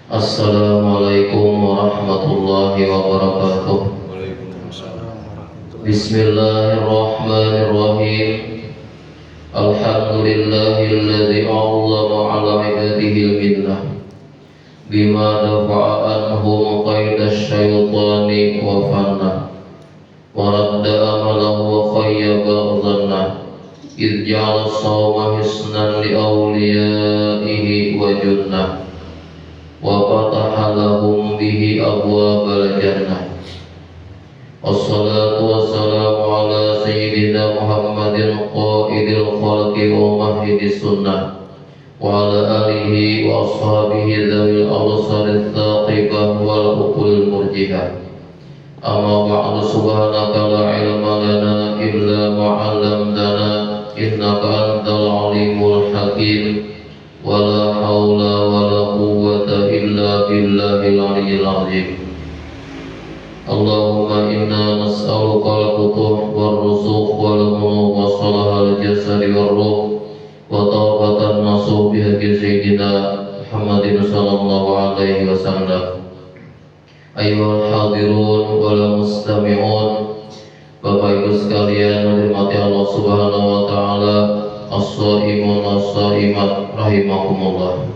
Assalamualaikum warahmatullahi wabarakatuh. Bismillahirrahmanirrahim. Alhamdulillahilladzi 'allama 'ala 'ibadihi al-minnah bima dafa'a anhum qaidasy syaitani wa fanna wa radda amalahu wa khayyaba dhanna idh ja'ala as-sawma hisnan li awliyaihi wa junnah wa fataha lahum bihi abwaabal jannah. Wassalatu wassalamu ala sayyidina Muhammadin qaidil khalqi wa mahidis sunnah wa ala alihi wa ashabihi dzawil absaril thaqibah wal uqul murjihah. Amma ba'du, subhanaka la ilma lana illa ma 'allamtana innaka antal alimul hakim. Wala haula wala quwwata illa billahil aliyyil azim. Allahumma inna nas'aluka al-futuh war-ruzuq wal-mulk wa salahal jasadi war-ruh wa tawbatan nasuh bihaqqi sayyidina Muhammadin sallallahu alaihi wasallam. Ayyuhal hadirun wal mustami'un, Bapak Ibu sekalian hormati Allah Subhanahu wa taala, as-shaimun was-shaimat rahimakumullah.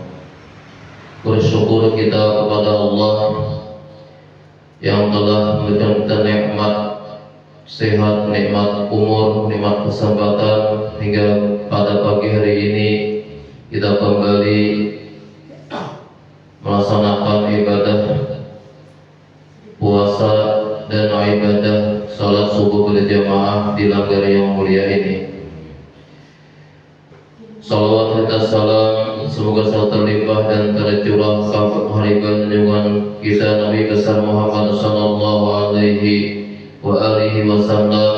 Bersyukur kita kepada Allah yang telah memberikan kita nikmat sehat, nikmat umur, nikmat kesempatan hingga pada pagi hari ini kita kembali melaksanakan ibadah puasa dan ibadah salat subuh berjamaah di langgar yang mulia ini. Salawat dan salam semoga selalu terlimpah dan tercurah kepada junjungan kita Nabi besar Muhammad sallallahu alaihi wa alihi wasallam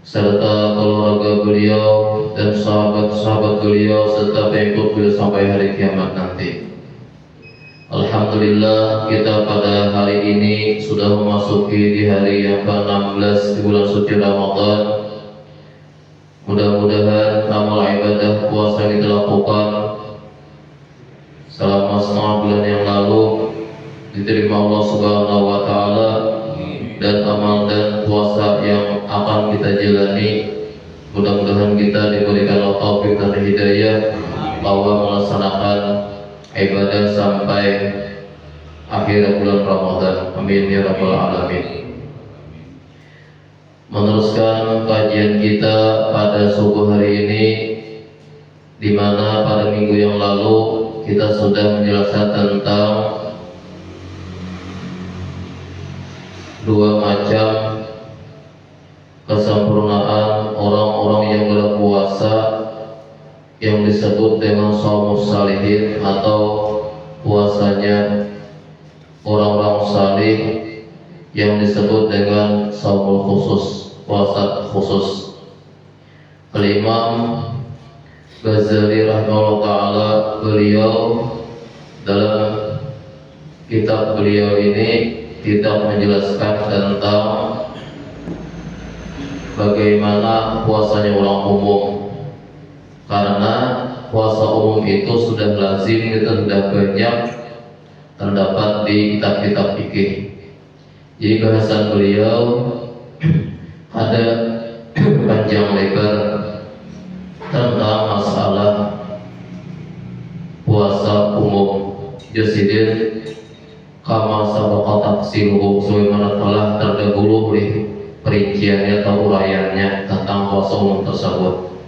serta keluarga beliau dan sahabat-sahabat beliau serta pengikut beliau sampai hari kiamat nanti. Alhamdulillah, kita pada hari ini sudah memasuki di hari yang ke-16 di bulan suci Ramadan. Mudah-mudahan amal ibadah puasa yang kita lakukan selama setengah bulan yang lalu diterima Allah Subhanahu wa taala, dan amal dan puasa yang akan kita jalani mudah-mudahan kita diberikan taufik dan hidayah bahwa melaksanakan ibadah sampai akhir bulan Ramadan. Amin ya rabbal alamin. Meneruskan kajian kita pada subuh hari ini, di mana pada minggu yang lalu kita sudah menjelaskan tentang dua macam kesempurnaan orang-orang yang berpuasa yang disebut dengan shaumus salihin atau puasanya orang-orang salih yang disebut dengan shaumul khusus, puasa khusus. Al-Imam Ghazali rahimahullah ta'ala, beliau dalam kitab beliau ini tidak menjelaskan tentang bagaimana puasanya orang umum, karena puasa umum itu sudah lazim, itu sudah banyak terdapat di kitab-kitab fikih. Jadi bahasan beliau ada panjang lebar tentang masalah puasa umum. Jasidin kama sabaqa tafsiruhu, sebagaimana telah terdahulu oleh perinciannya atau uraiannya tentang puasa umum tersebut.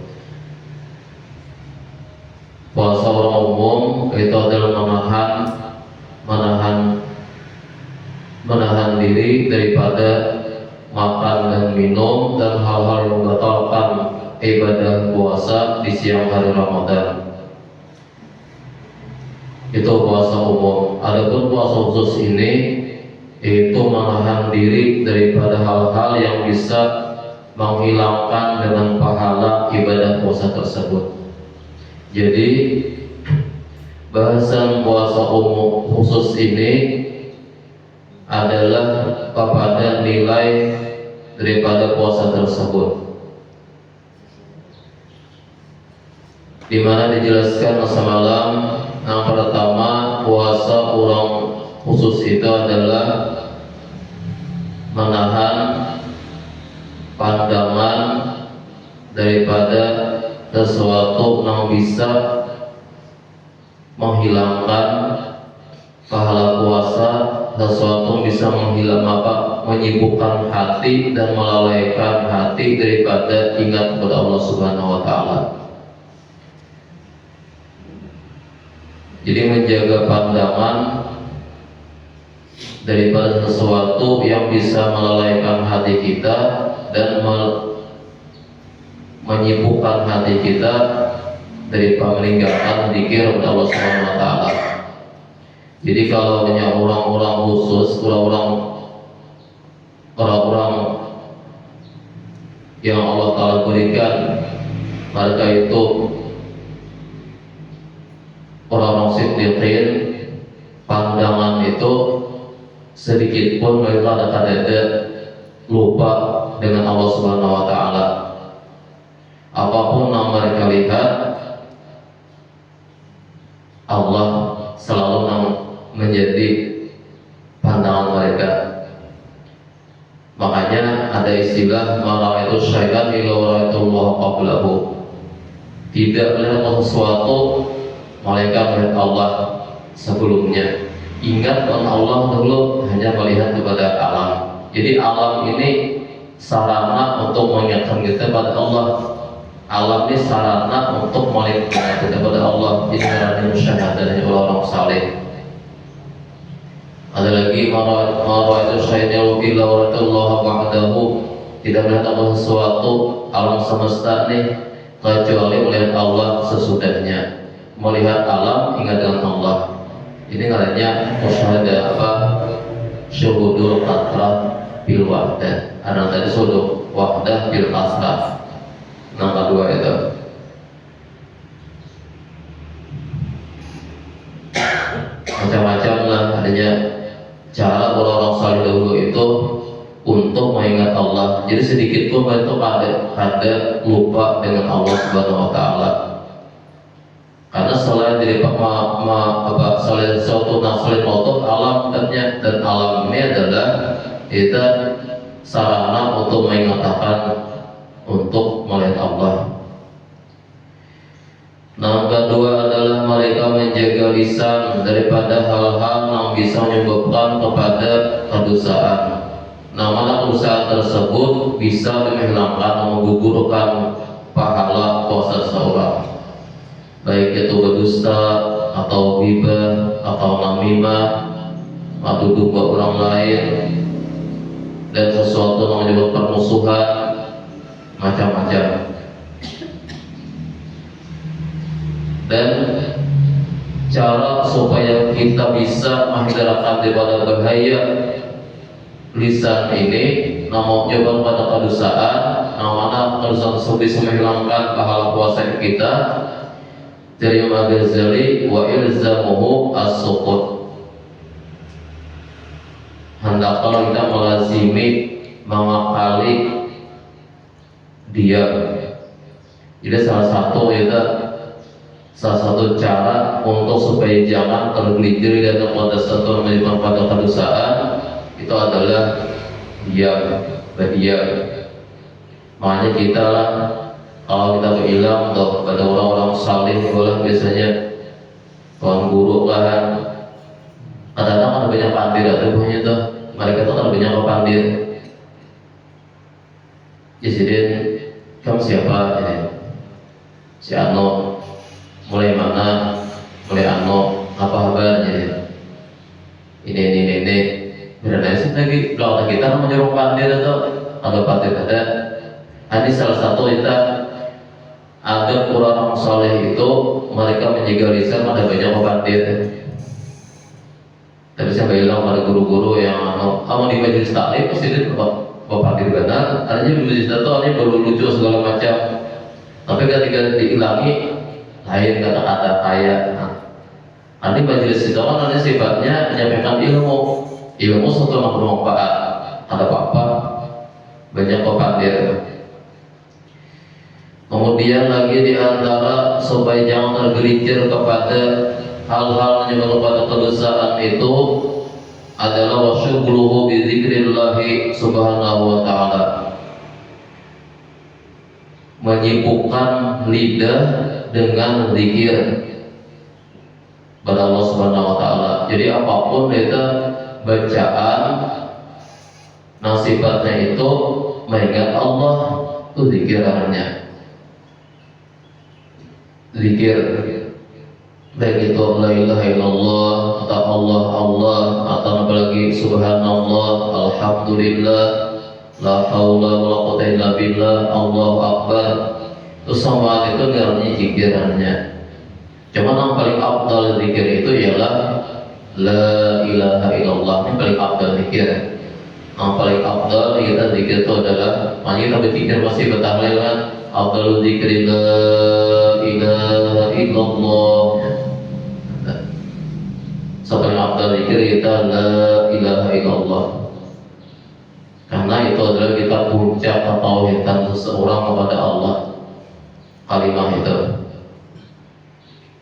Puasa orang umum itu adalah menahan diri daripada makan dan minum dan hal-hal yang membatalkan ibadah puasa di siang hari Ramadan. Itu puasa umum. Adapun puasa khusus ini itu menahan diri daripada hal-hal yang bisa menghilangkan dengan pahala ibadah puasa tersebut. Jadi bahasan puasa umum khusus ini adalah kepada nilai daripada puasa tersebut. di mana dijelaskan semalam yang pertama puasa orang khusus itu adalah menahan pandangan daripada sesuatu yang bisa menghilangkan pahala puasa, sesuatu bisa menyibukkan hati dan melalaikan hati daripada ingat kepada Allah Subhanahu wa taala. Jadi menjaga pandangan daripada sesuatu yang bisa melalaikan hati kita dan menyibukkan hati kita daripada meninggalkan zikir kepada Allah Subhanahu wa taala. Jadi kalau hanya orang-orang khusus, orang-orang yang Allah Ta'ala berikan, mereka itu orang-orang siddiqin, pandangan itu sedikit pun mereka akan ada lupa dengan Allah Subhanahu wa taala. Apapun yang mereka lihat, Allah selalu menjadi pandangan mereka. Makanya ada istilah mara'aitu syaitan illa ra'aitullah qablahu. Tidak melihat sesuatu malaikat melihat Allah sebelumnya. Ingat Allah dulu hanya melihat kepada alam. Jadi alam ini sarana untuk mengingatkan kita kepada Allah. Alam ini sarana untuk melihat kita kepada Allah. Jadi karena musyahadah dari orang-orang saleh. Ada lagi mara'aitu syaitan illa ra'aitullah wahdahu. Tidak melihat Allah sesuatu alam semesta ini kecuali melihat Allah sesudahnya. Melihat alam ingat dengan Allah. Ini namanya musyahadah syuhudul qatrah bil wahdah. Ada tadi syuhud wahdah bil qasrah. Nomor 2 itu. Macam-macam lah adanya cara orang-orang saleh dahulu itu untuk mengingat Allah. Jadi sedikit pun itu ada lupa dengan Allah Subhanahu wa taala. Karena selain dari selain suatu selain Allah alam dan alam ini adalah kita sarana untuk mengatakan untuk melihat Allah. Nah, kedua adalah mereka menjaga lisan daripada hal-hal yang bisa menyebabkan kepada kedosaan. Nah, mana kedosaan tersebut bisa menghilangkan, menggugurkan pahala puasa seorang. Baik itu berdusta atau ghibah atau namimah atau duga orang lain dan sesuatu yang menyebabkan permusuhan macam-macam. Dan cara supaya kita bisa menghindarkan daripada bahaya lisan ini namun coba pada kedosaan, namanya kedosaan tersebut bisa menghilangkan pahala puasa kita. Dari Imam Ghazali wa ilzamuhu as-sukut. Hendaklah kita melazimi mengakali diam. Jadi salah satu cara untuk supaya jangan tergelincir dan kepada satu menyebabkan pada kedosaan itu adalah diam, berdiam. Makanya kita lah kalau kita bilang kepada orang-orang saleh boleh biasanya kawan guru kan kadang-kadang ada banyak pandir ada punya tuh mereka tuh ada banyak pandir. Jadi kamu siapa ini? Si Ano mulai mana? Mulai Ano apa kabarnya? Ini berada sih lagi belakang kita menyuruh pandir atau ada pandir ada. Ini salah satu kita agar orang soleh itu mereka menjaga lisan ada banyak pandir. Tapi saya bilang pada guru-guru yang kamu di majelis taklim pasti itu pandir benar. Artinya di majelis itu artinya baru lucu segala macam. Tapi ketika dihilangi lain kata-kata kayak. Nanti majelis itu kan ada sifatnya menyampaikan ilmu satu yang bermanfaat. Ada apa-apa banyak pandir. Kemudian lagi di antara supaya jangan tergelincir kepada hal-hal menyebabkan kepada kedosaan itu adalah wasyughluhu bi dzikrillahi subhanahu wa ta'ala, menyibukkan lidah dengan zikir pada Allah subhanahu wa ta'ala. Jadi apapun itu bacaan nasibatnya itu mengingat Allah, itu zikirannya. Zikir baik itu la ilaha illallah atau Allah Allah, atau apalagi subhanallah, alhamdulillah, la haula wala quwwata illa billah, Allahu akbar. Itu semua itu namanya zikirannya. Cuma yang paling afdal zikir itu ialah la ilaha illallah. Ini paling afdal zikir. Yang paling afdal kita zikir itu adalah, makanya kita berpikir pasti bertahlil kan, afdal zikri la ilaha illallah. Paling afdal zikir kita la ilaha illallah, karena itu adalah kita puncak ketauhidan seseorang kepada Allah. Kalimat itu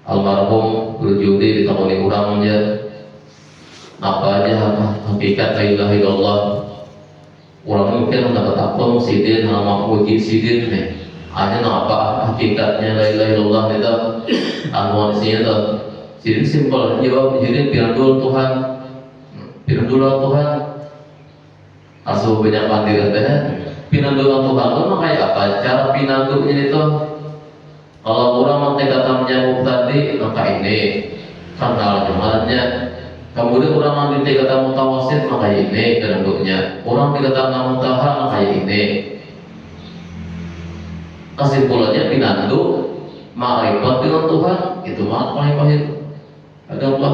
almarhum berjudi ditakoni orang aja apa aja hakikat la ilaha illallah. Orang mungkin dapat akun sidin nama puji sidin nih aja apa hakikatnya la ilaha illallah itu anuansinya tuh. Jadi simpel jawab, jadi pirandul Tuhan, pirandul Tuhan. Asal banyak pandir teh, pirandul Tuhan itu kayak apa? Cara pinandunya itu, kalau orang nanti kata menyambut tadi, maka ini kanal jumalannya. Kemudian orang nanti kata mutawasid, maka ini pirandulnya. Orang nanti kata mutaha, maka ini. Kesimpulannya pinandu, ma'rifat dengan Tuhan, itu paling ada apa?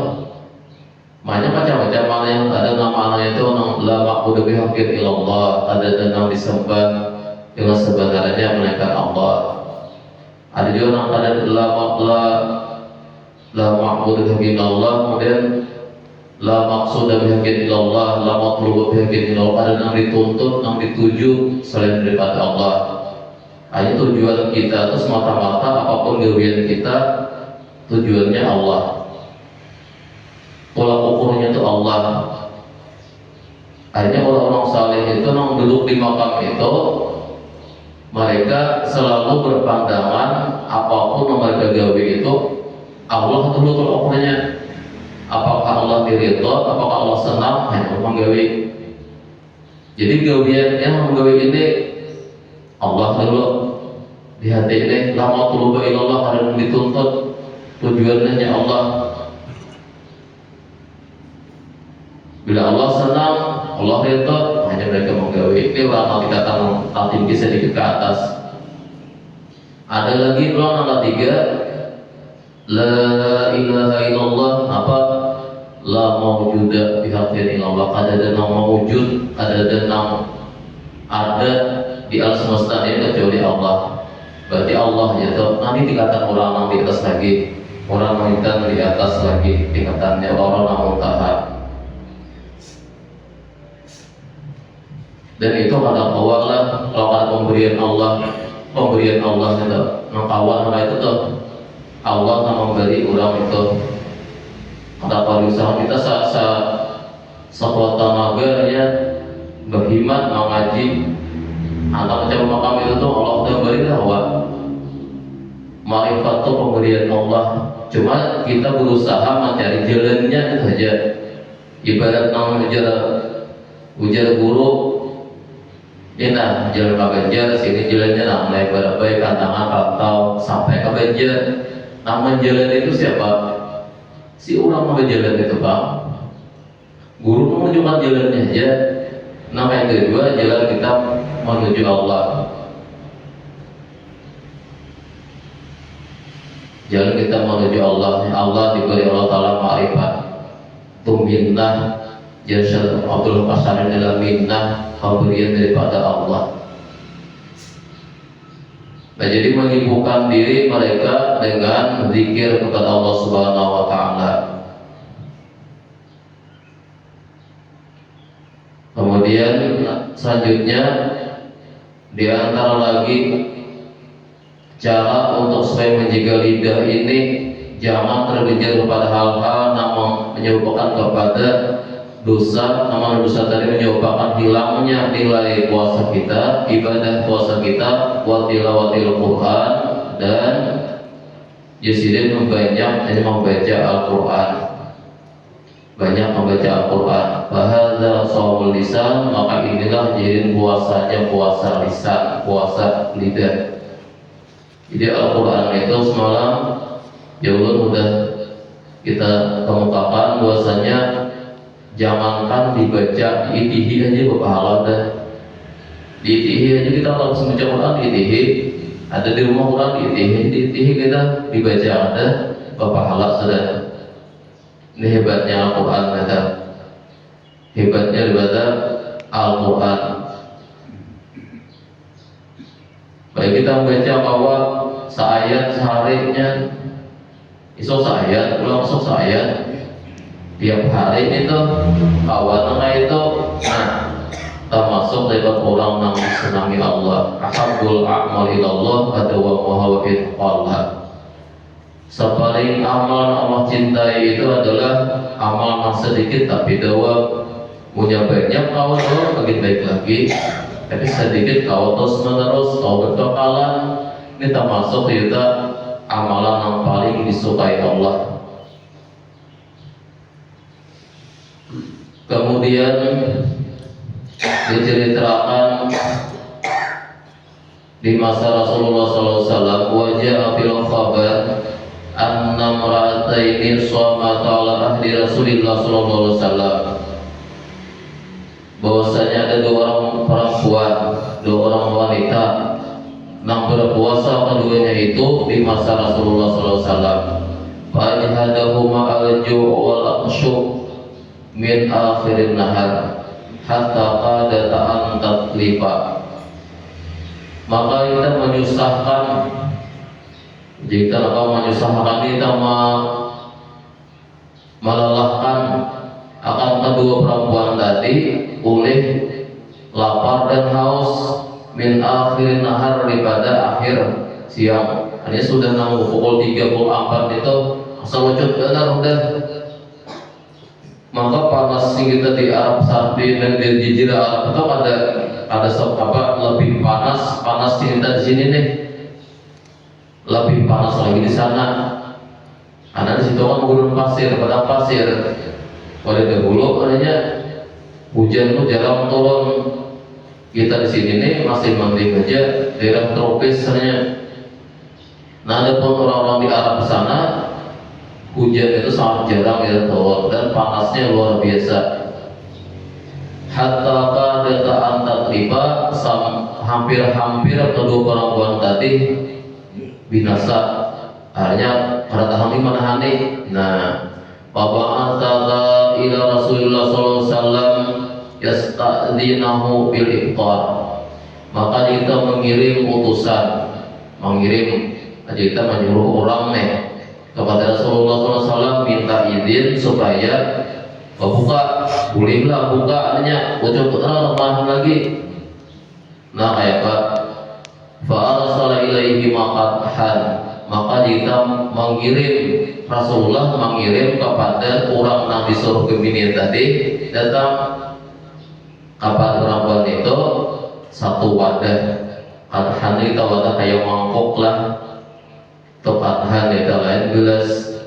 Banyak macam-macam mana yang ada nama-nama itu la ma'budu bihaqqin illallah, ada yang disembah dengan sebenarnya melainkan Allah. Ada juga yang ada la ma'budu bihaqqin illallah, kemudian la maqsuda bihaqqin illallah, la matlubu bihaqqin illallah. Ada yang dituntut, yang dituju selain daripada Allah. Hanya tujuan kita itu semata-mata apapun gawian kita tujuannya Allah. Pola ukurnya itu Allah. Akhirnya orang-orang saleh itu yang duduk di makam itu, mereka selalu berpandangan apapun yang mereka gawe itu Allah dulu pola ukurnya. Apakah Allah diridho, apakah Allah senang, hanya menggawe. Jadi gawean yang menggawe ini Allah dulu di hati ini. Lama tuluba ilallah, ada yang dituntut tujuannya Allah. Bila Allah senang, Allah ridho, hanya mereka menggawe. Ini orang dikatakan tinggi sedikit ke atas. Ada lagi orang yang ketiga, la ilaha illallah, apa? La mawjuda bihaqqin illallah. Ada dan mawjud, ada dan ada di alam semesta ini kecuali Allah. Berarti Allah itu nanti dikatakan orang yang di atas lagi, orang yang di atas lagi, tingkatannya orang yang muntaha. Dan itu ada kawal lah, kalau ada pemberian Allah itu, mengkawal mereka itu tuh Allah yang memberi orang itu. Ada pariwisata kita sekuat tenaga ya berhimat mengaji, atau macam makam itu tuh Allah udah beri bahwa marifat itu pemberian Allah. Cuma kita berusaha mencari jalannya itu saja. Ibarat nama ujar guru. Ini nah jalan Pak Ganjar, sini jalannya nah mulai berabai kantangan atau sampai ke Banjar. Nama jalan itu siapa? Si orang mau jalan itu Pak. Guru menunjukkan jalannya aja. Nama yang kedua jalan kita menuju Allah. Jalan kita menuju Allah. Allah diberi Allah Taala ma'rifat. Tuminnah Jasa Abdul Qasarin dalam minnah pemberian daripada Allah. Nah, jadi menyibukkan diri mereka dengan zikir kepada Allah Subhanahu wa taala. Kemudian selanjutnya di antara lagi cara untuk supaya menjaga lidah ini Jangan tergelincir kepada hal-hal namun menyebabkan kepada dosa, namun dosa tadi menyebabkan hilangnya nilai puasa kita, ibadah puasa kita, wa tilawatil Quran, dan Yasidin membaca Al-Quran, banyak membaca Al-Quran. Bahasa shaumul lisan, maka inilah jadi puasanya puasa lisan, puasa lidah. Jadi Al-Quran itu semalam ya Allah udah kita kemukakan bahwasanya jangankan dibaca di itihi aja berpahala dah. Di itihi aja kita langsung baca Quran di itihi, ada di rumah Quran di itihi kita dibaca ada berpahala sudah. Ini hebatnya Al-Quran kata. Hebatnya daripada Al-Quran. Baik kita membaca bahwa seayat seharinya iso seayat, ulang seayat tiap hari itu kawan itu termasuk lewat orang yang senangi Allah. Ahabul a'mal ilallah kata wa muhawid Allah. Sepaling amal Allah cintai itu adalah amal yang sedikit tapi dawa, punya banyak kau makin baik lagi, tapi sedikit kau terus menerus kau berkekalan. Ini termasuk kita amalan yang paling disukai Allah. Kemudian diceritakan di masa Rasulullah SAW, wajah fil khabar anna imra'ataini shamata ala ahli Rasulillah SAW, bahwasanya ada dua orang perempuan, dua orang wanita yang berpuasa keduanya itu di masa Rasulullah SAW. Fajhadahuma al-ju' wal aqshu min akhirin nahar hatta qadata an tatlifa. Maka kita menyusahkan, jika engkau menyusahkan kita melelahkan akan kedua perempuan tadi oleh lapar dan haus min akhirin nahar daripada akhir siang. Ini sudah nanggu pukul 3:04 itu asal wujud benar udah. Maka panas kita di Arab Saudi dan di Jazirah Arab itu ada lebih panas kita di sini nih, lebih panas lagi di sana. Karena di situ kan gurun pasir, padang pasir. Pada dahulu adanya hujan itu jarang turun. Kita di sini nih masih mending aja daerah tropis sebenarnya. Nah, ada pun orang-orang di Arab sana hujan itu sangat jarang ya turun dan panasnya luar biasa. Hatta qadata an tatliba, hampir-hampir kedua perempuan tadi binasa. Akhirnya pada tahun ini menahani. Nah, Baba'ataka ila Rasulullah SAW yasta'dinahu bil iftar. Maka kita mengirim utusan, kita menyuruh orang nih kepada Rasulullah SAW minta izin supaya buka, bolehlah buka adanya bocor tambahan lagi. Nah kayak Pak fa'arsala ilaihi maqadhan, maka kita mengirim, Rasulullah mengirim kepada orang yang disuruh Gemini tadi datang kepada perempuan itu satu wadah. Qadhan itu wadah kayak mangkok lah, tepathan itu lain gelas.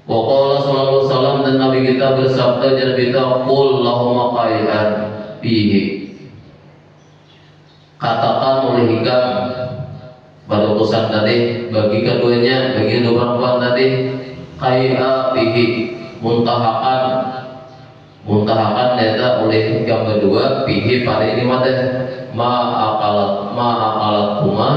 Waqala sallallahu alaihi wasallam, dan Nabi kita bersabda dan kita qul lahum qai'an bihi, katakan oleh hikam pada utusan tadi bagi keduanya, bagi dua perempuan tadi, qai'a bihi, muntahakan data oleh hikam kedua bihi pada ini wadah ma'akalat kuma,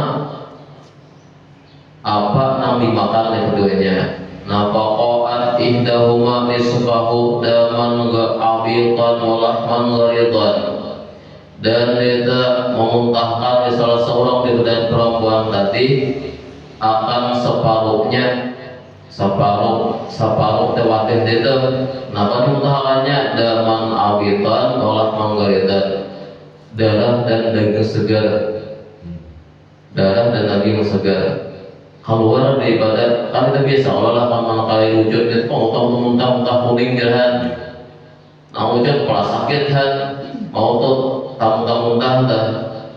apa yang dimakan oleh keduanya. Nafaqat ihdahuma nisfahu daman abiqan walahman gharidan, dan kita memuntahkan salah seorang daripada perempuan tadi akan separuh tewatin itu. Napa dimuntahkannya? Daman abiqan walahman gharidan, darah dan daging segar, darah dan daging segar. keluar daripada kan kita biasa olah mana kali wujud itu muntah kuning jalan nah wujud kepala sakit kan mau tuh tamu muntah dah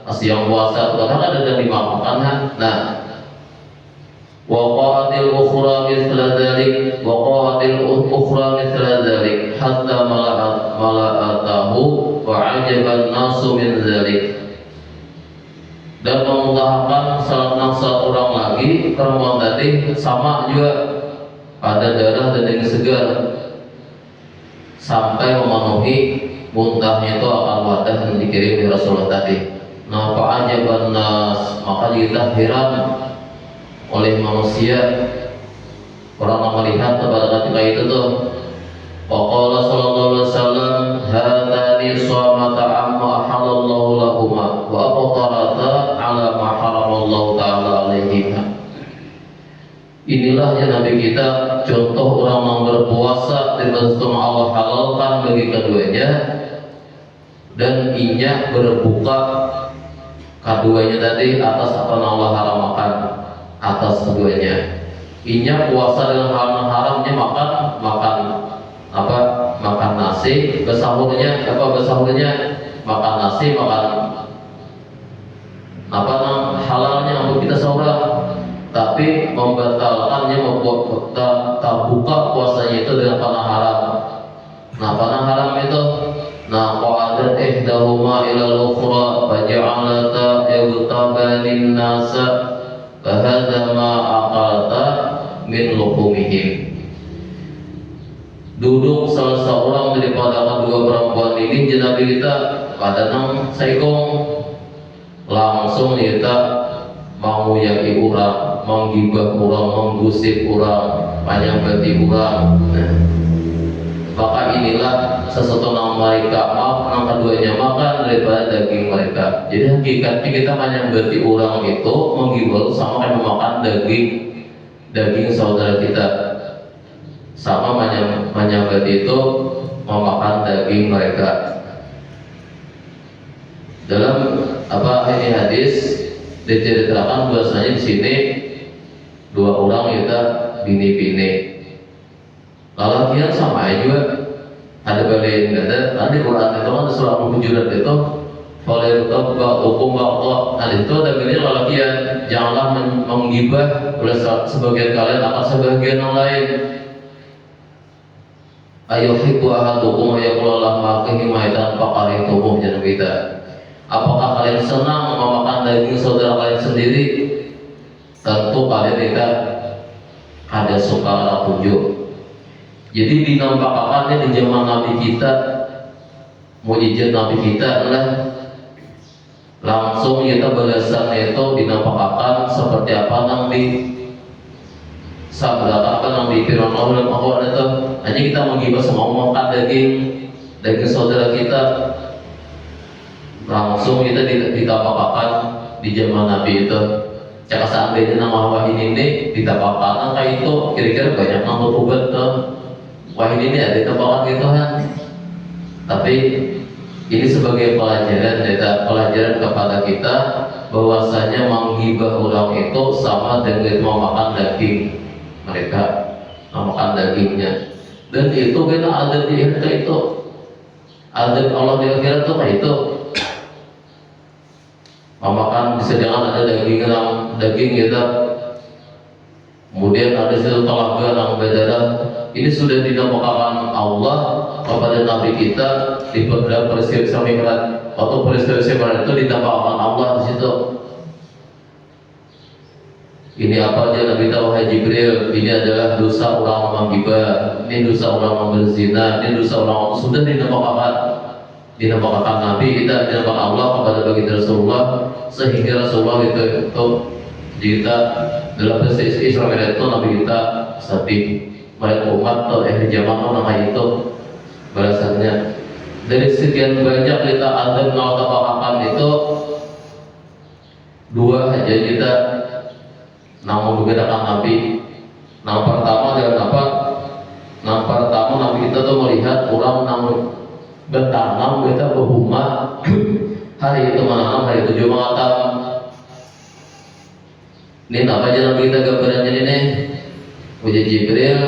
masih yang puasa kadang ada yang dimakan kan nah waqa'atil ukhra mithla dzalik hatta mala'atahu wa 'ajaban nasu min dzalik dan memuntahkan salah orang lagi perempuan tadi sama juga pada darah dan daging segar sampai memenuhi muntahnya itu akan wadah yang dikirim di Rasulullah tadi. Nah, fa'ajaban nas maka kita heran oleh manusia orang melihat pada ketika itu tuh Waqala sallallahu alaihi wasallam hadani shamata amma halallahu lahuma wa aqtarata ala ma haramallahu ta'ala alaihima. Inilah yang Nabi kita contoh orang yang berpuasa dan sesuatu Allah halalkan bagi keduanya dan inya berbuka keduanya tadi atas apa yang Allah haramkan atas keduanya. Inya puasa dengan haramnya makan nasi, bersahurnya makan nasi, makan halalnya untuk kita sahur, tapi membatalkannya tak buka puasanya itu dengan panah haram. Nah panah haram itu qa'adat ihdahuma ila al-ukhra faja'alata yagtabanin nasa fahadha ma aqalta min luhumihim. Duduk salah seorang daripada kedua perempuan ini Nabi kita pada nang saikong langsung kita menguyaki orang, menggibah orang, menggusip orang, panjang berarti orang. Nah, maka inilah sesuatu yang mereka yang keduanya makan daripada daging mereka. Jadi hakikatnya kita panjang berarti orang itu menggibah sama kayak memakan daging saudara kita. Sama menyambat itu memakan daging mereka. Dalam ini hadis diceritakan bahwasanya di sini dua orang kita bini-bini. Lalakian sama juga ada balain kata nanti Quran itu kan surah Al-Hujurat itu oleh hukum Allah. Nah itu ada bini lalakian janganlah menggibah oleh sebagian kalian akan sebagian yang lain. Ayuhibbu ahadukum yaqulullah maqihi maitan faqarituhu jangan kita. Apakah kalian senang memakan daging saudara kalian sendiri? Tentu kalian tidak ada suka ada tunjuk. Jadi dinampakkannya di zaman Nabi kita, mujizat Nabi kita adalah langsung kita balasan itu dinampakkan seperti apa Nabi sabdakan Nabi Firman dan Allah itu hanya kita menggibah semua makan daging saudara kita langsung kita ditampakkan di zaman Nabi itu. Cakap seandainya nama wahid ini ditampakkan kayak itu kira-kira banyak yang berubah tuh wahid ini ada ditampakkan gitu kan. Tapi ini sebagai pelajaran kepada kita bahwasanya menggibah orang itu sama dengan memakan daging mereka, memakan dagingnya. Dan itu kita ada di akhirat itu, ada Allah di akhirat itu kayak itu memakan disediakan ada daging kita. Kemudian ada situ telaga yang berdarah. Ini sudah dinampakkan Allah kepada Nabi kita di dalam peristiwa Mi'raj. Waktu peristiwa Mi'raj itu dinampakkan Allah di situ. Ini apa aja Nabi tahu wahai Jibril, ini adalah dosa orang menggibah, ini dosa orang berzina, ini dosa orang sudah dinampakkan Nabi kita, dinampakkan Allah kepada baginda Rasulullah sehingga Rasulullah itu kita dalam peristiwa Isra Mi'raj itu Nabi kita sapi mereka umat atau zaman orang itu balasannya dari sekian banyak kita ada mengatakan itu dua aja kita namun membedakan Nabi. Yang pertama adalah apa? Yang pertama Nabi kita tuh melihat orang namun bertanam kita berhumah hari itu menanam hari 7 mengatam. Ini apa aja Nabi kita gambarannya ini? Uji Jibril,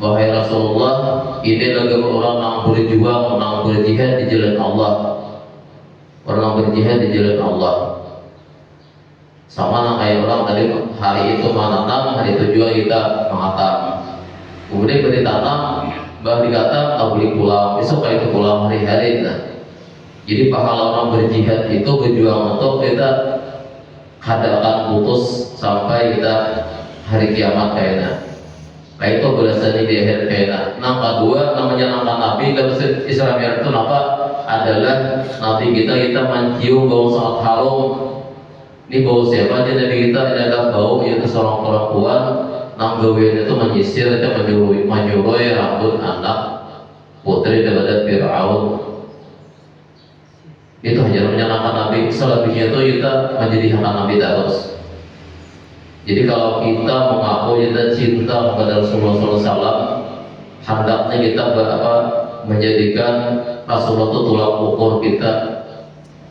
wahai Rasulullah, ini lagi orang yang berjuang, orang berjihad di jalan Allah. Orang berjihad di jalan Allah. Sama lah kayak orang tadi hari itu menanam, hari itu juga kita mengatam. Kemudian beri tanam, bah dikata tak boleh pulang, besok kayak itu pulang hari-hari. Nah, jadi pahala orang berjihad itu berjuang untuk kita hadakan putus sampai kita hari kiamat kayaknya. Kayak itu belasannya di akhir kayaknya. Nah kedua namanya nama Nabi dalam Islam itu apa? Adalah Nabi kita mencium bau sangat harum. Ini bau siapa aja Nabi kita? Ini adalah bau yaitu seorang perempuan. Nanggawian itu menyisir, itu menyuruh rambut anak putri daripada Fir'aun. Itu hanya menyenangkan Nabi. Selebihnya itu kita menjadi hak Nabi terus. Jadi kalau kita mengaku kita cinta kepada Rasulullah SAW, hendaknya kita menjadikan Rasulullah itu tulang punggung kita.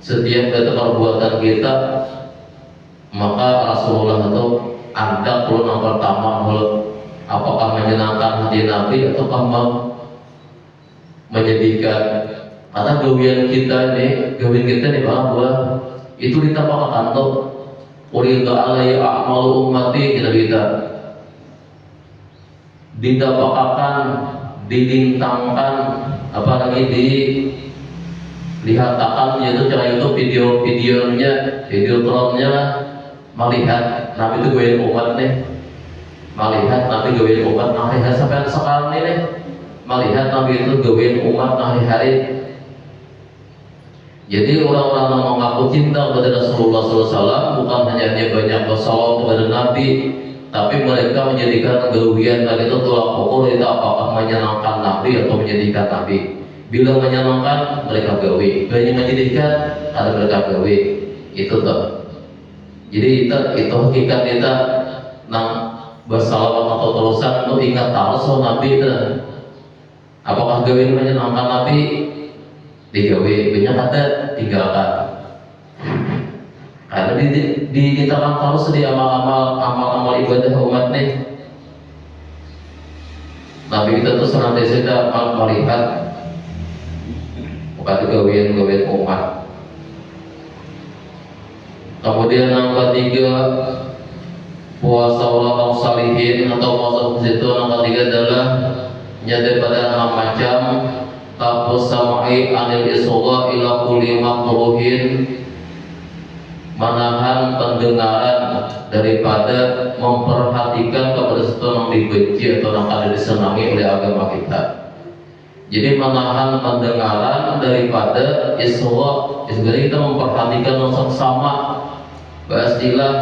Setiap perbuatan kita, maka Rasulullah itu ada perlu yang pertama, apakah menyenangkan hati Nabi ataukah menjadikan. Karena gawian kita ini bahwa itu ditambahkan tuh Uridu alaihi a'malu ummati kita didapatkan, dilintangkan, apalagi dilihatkan yaitu cara itu video tronnya melihat Nabi itu gawain umat nih, melihat Nabi gawain umat hari-hari sampai sekarang ini melihat Nabi itu gawain umat hari-hari. Jadi orang-orang yang mengaku cinta kepada Rasulullah SAW bukan hanya banyak bersalawat kepada Nabi, tapi mereka menjadikan gawian tadi itu tulang pokok itu apakah menyenangkan Nabi atau menyedihkan Nabi. Bila menyenangkan mereka gawi, bila menyedihkan ada mereka gawi. Itu tuh. Jadi itu hakikat kita nang bersalawat atau terusan itu ingat terus Nabi itu. Apakah gawi menyenangkan Nabi? Digawe banyak kata tinggalkan. Karena di terang terus di amal ibadah umat nih. Nabi kita tuh senantiasa kita melihat bukan gawean umat. Kemudian yang ketiga puasa orang salihin atau puasa itu yang ketiga adalah nyadar pada 6 macam. Tapus samai anil iswa ila kulli makruhin, menahan pendengaran daripada memperhatikan kepada sesuatu yang dibenci atau yang ada disenangi oleh agama kita. Jadi menahan pendengaran daripada iswa, jadi kita memperhatikan yang sama. Pastilah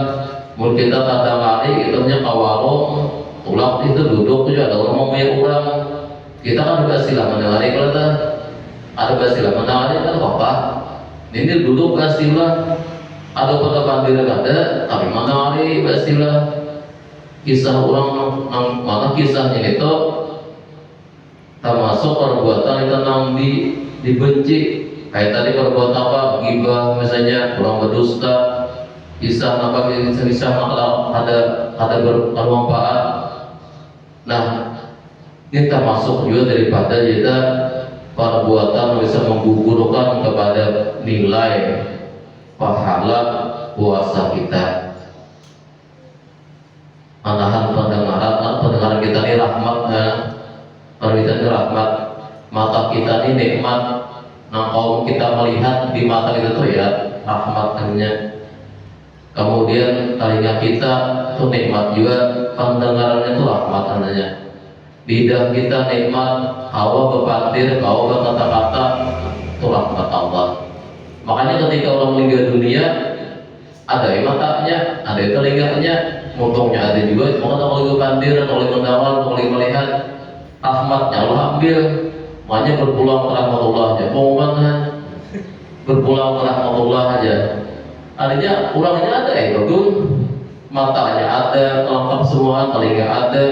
mulut kita kadang hari itu punya kawarung, tulak itu duduk juga ada orang mau orang. Kita kan juga sila mendengarnya kalau ada basilah mendengarnya kan apa? Ini duduk basilah, ada pada bandir ada, tapi mendengarnya basilah. Kisah orang mana kisahnya itu termasuk perbuatan yang tenang dibenci. Kayak tadi perbuatan apa? Ghibah misalnya, orang berdusta. Kisah apa? Kisah ada bermanfaat. Nah. Ini termasuk juga daripada kita perbuatan bisa menggugurkan kepada nilai pahala puasa kita. Menahan pendengaran kita ini rahmat, pendengaran ini rahmat. Mata kita ini nikmat. Nah kalau kita melihat di mata kita tuh ya rahmat hanya. Kemudian telinga kita tuh nikmat juga, pendengarannya itu rahmat hanya. Lidah kita nikmat, hawa berpatir, hawa berkata-kata, itu rahmat Allah. Makanya ketika orang meninggal dunia, ada yang matanya, ada yang telinganya, motongnya ada juga. Maka kalau berpatir, kalau mendawal, kalau melihat, rahmatnya Allah ambil. Makanya berpulang ke rahmatullah aja. Pengumuman berpulang ke rahmatullah aja. Artinya kurangnya ada itu, matanya ada, lengkap semua, telinga ada.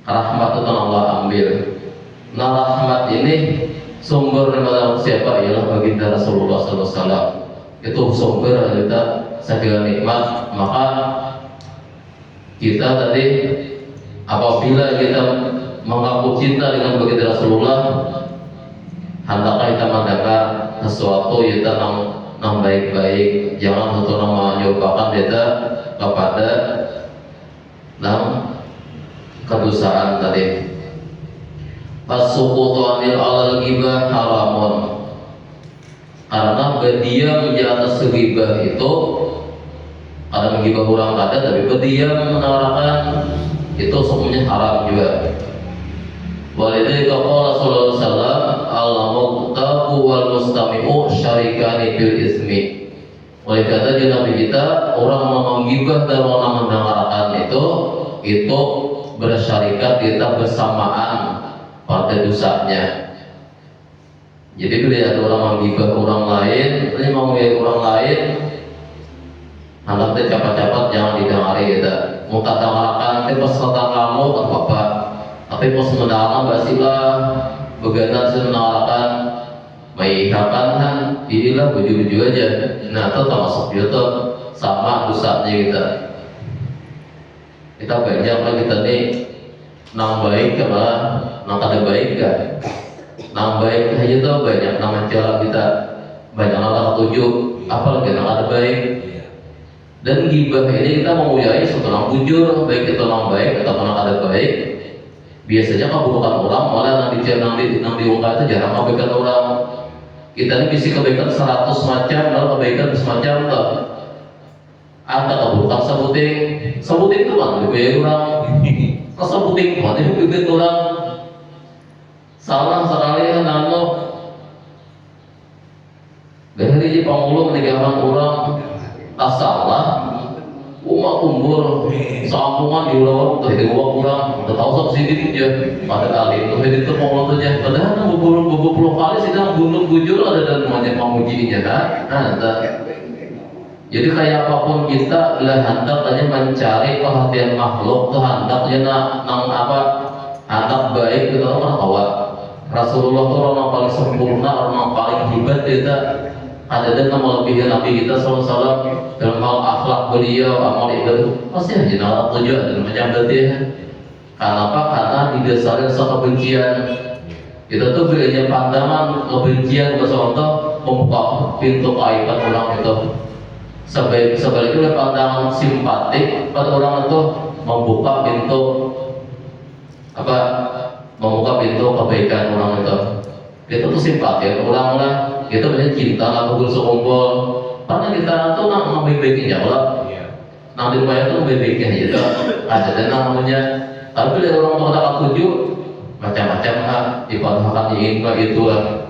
Rahmat itu Allah ambil. Nah rahmat ini sumber daripada siapa? Ialah baginda Rasulullah SAW. itu sumber kita segala nikmat. Maka kita tadi apabila kita mengaku cinta dengan baginda Rasulullah, hendaklah kita mendengar sesuatu kita nang baik-baik, jangan satu nama menyobakan kita kepada nang kedosaan tadi. Fasuqutu anil alal ghibah haramun, karena berdiam di atas ghibah itu ada menggibah orang ada, tapi berdiam menarakan itu semuanya haram juga. Walidhalika qala sallallahu alaihi wasallam al-muqtabu wal mustami'u syarikani fil ismi. Oleh kata Nabi kita, orang menggibah dan orang mendengarkan itu bersyarikat, kita bersamaan pada dosanya. Jadi bila ada orang menggibah orang lain, ini mau orang lain, hendaknya cepat-cepat jangan didengari kita. Mau kata ngarakan, pas kata kamu apa-apa, tapi pas mendengarkan basilah, beganan mendengarkan, maihakan dirilah baju-baju aja. Nah itu termasuk itu sama dosanya kita. Kita banyak lah kita nih nang baik malah nang kada baik kan. Nang baik aja tuh banyak nama cara kita banyak Allah tujuh, apalagi nang kada baik. Dan ghibah ini kita memulai setelah bujur, baik itu nang baik atau nang kada baik. Biasanya keburukan orang malah nang diungkap itu jarang kebaikan orang. Kita ini bisa kebaikan 100 macam, malah kebaikan semacam tuh. Ada keburukan sebuting itu kan lebih orang. Kesebuting mati bibit orang salah sekali nano dari pangulung negara orang tak salah umat kumpul sampungan di ulama dari dua orang tahu sok sini dia pada kali itu pangulung saja padahal beberapa kali sedang bunuh bujur ada dan banyak memujinya kan. Jadi kayak apapun kita lah hendaknya mencari perhatian makhluk tuh hendaknya nang apa hendak baik kita orang tahu Rasulullah tuh orang yang paling sempurna, orang yang paling hebat kita ada dan nama lebih Nabi kita SAW dalam hal akhlak beliau, amal ibadah pasti aja nak tujuan dan macam dia. Karena apa? Karena didasari rasa kebencian. Kita tuh berinya pandangan kebencian bersama membuka pintu keaiban orang itu. Sebaliknya pandangan simpatik pada orang itu membuka pintu kebaikan orang itu tuh simpatik orang lah, itu banyak cinta lah kumpul sekumpul. Karena kita tuh nang baik-baikin ya Allah, nang di rumah itu baik-baikin gitu. Ada dan namanya, tapi dari orang tua tak tujuh macam-macam lah, dipanahkan ingin itu lah.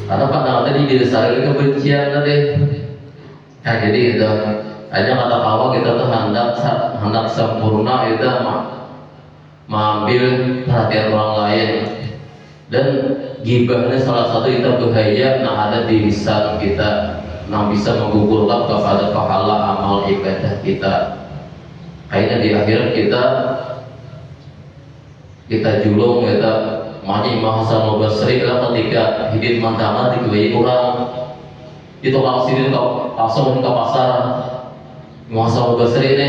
Karena pandangan tadi didasari kebencian tadi. Nah jadi itu hanya kata awal kita tuh hendak sempurna itu mengambil perhatian orang lain. Dan ghibahnya salah satu kita bahaya nah ada di lisan kita, yang bisa menggugurkan kepada pahala amal ibadah kita. Akhirnya di akhirat kita julung kita Makanya Imam Hasan al-Basri ketika hidup mantangan dikelilingi orang itu kalau sini langsung ke pasar. Imam Hasan al-Basri ini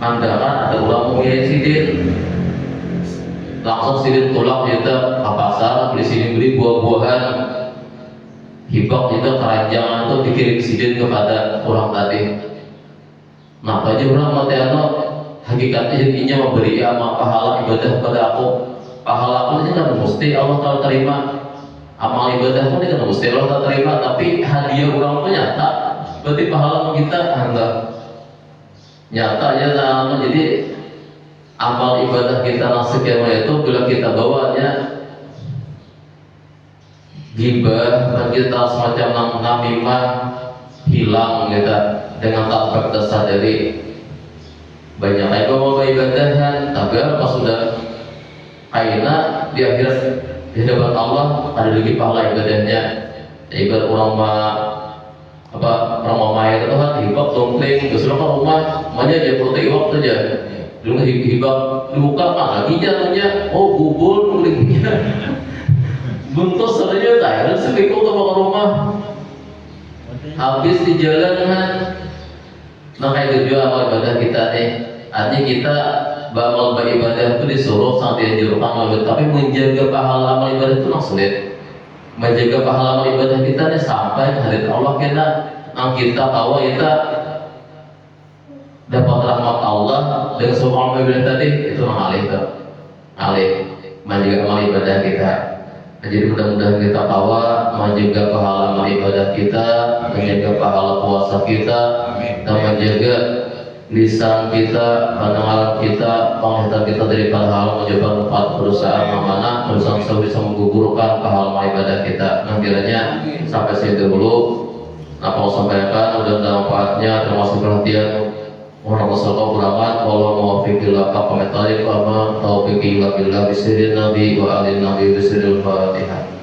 pandangan ada orang memilih sidin langsung sidin tulak kita ke pasar beli sini beli buah-buahan hibak itu keranjang itu dikirim sidin kepada orang tadi. Nah bagi orang mateno hakikatnya intinya memberi amal pahala ibadah kepada aku. Pahala aku ini kan mesti Allah tahu terima, amal ibadah pun ini kan mesti Allah tahu terima, tapi hadiah orang itu nyata, berarti pahala kita enggak nyata ya. Nah, jadi amal ibadah kita nasib itu bila kita bawanya ghibah dan kita semacam namimah hilang kita dengan tanpa kita sadari. Banyak ibadah ibadahan, tapi pas sudah akhirnya di akhirat di hadapan Allah ada lagi pahala ibadahnya. Ibadah orang mamai itu kan hibak tongkling terus kan rumahnya dia protein waktu aja dulu hibak dibuka kan lagi jatuhnya bubur nulingnya buntos sebenarnya tak sebikul ke rumah habis di jalanan. Maka itu juga amal ibadah kita nih. Artinya kita beramal beribadah itu disuruh sampai dianjurkan, tapi menjaga pahala amal ibadah itu sulit. Menjaga pahala amal ibadah kita nih sampai ke hadirat Allah kita, yang kita tahu kita dapat rahmat Allah dengan semua amal ibadah tadi itu mengalih menjaga amal ibadah kita. Jadi mudah-mudahan kita tawa menjaga pahala amal ibadah kita, menjaga pahala puasa kita, dan menjaga lisan kita, pandangan kita, penglihatan kita dari hal menjauhkan tempat berusaha mana berusaha bisa menggugurkan pahala amal ibadah kita. Nah kiranya sampai sini dulu apa mau sampaikan, mudah ada manfaatnya, terima kasih perhatian. Mohon maaf kurangan, walau muwaffiqillah komentari, wa ma taufiqi illa billah, bismillahirrahmanirrahim, wa alin nabi bismillahirrahmanirrahim.